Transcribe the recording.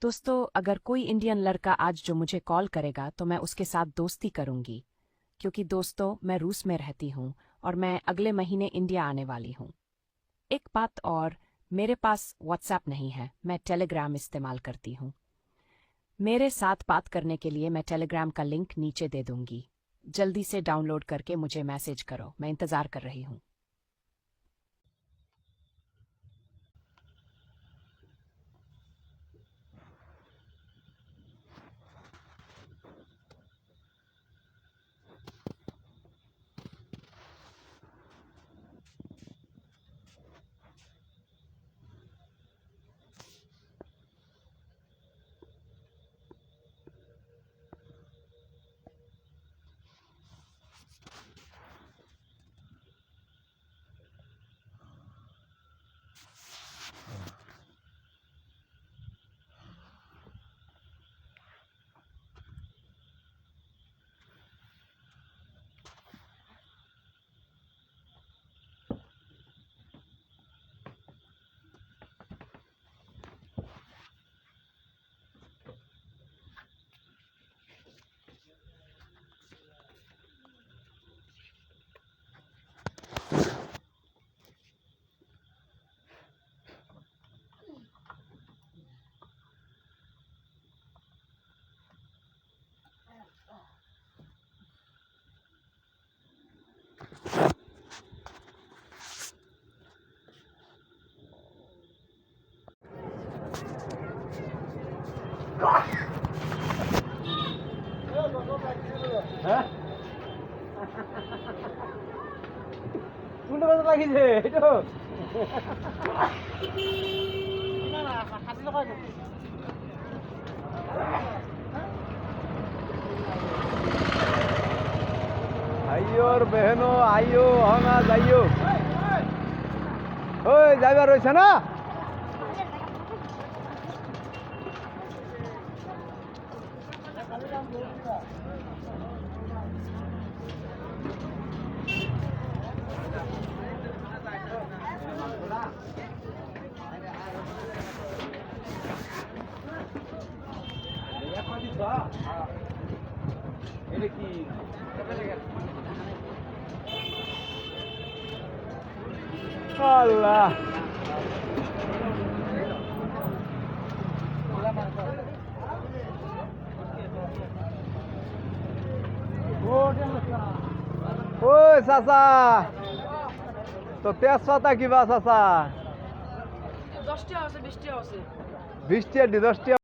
दोस्तों, अगर कोई इंडियन लड़का आज जो मुझे कॉल करेगा तो मैं उसके साथ दोस्ती करूंगी, क्योंकि दोस्तों मैं रूस में रहती हूँ और मैं अगले महीने इंडिया आने वाली हूँ। एक बात और, मेरे पास व्हाट्सएप नहीं है, मैं टेलीग्राम इस्तेमाल करती हूँ। मेरे साथ बात करने के लिए मैं टेलीग्राम का लिंक नीचे दे दूंगी। जल्दी से डाउनलोड करके मुझे मैसेज करो, मैं इंतज़ार कर रही हूँ। হ্যাঁ কোনটা কথা লাগিছে এইটো না না 60 টাকা দিছি आइयो और बहनों आइयो हम आज आइयो ओए যাইবা রইছে না আল্লাহ ওই চাচা তো তেজপাতা কিবা চাচা 10 টাকা আছে 20 টাকা আছে 20 টাকা 10 টাকা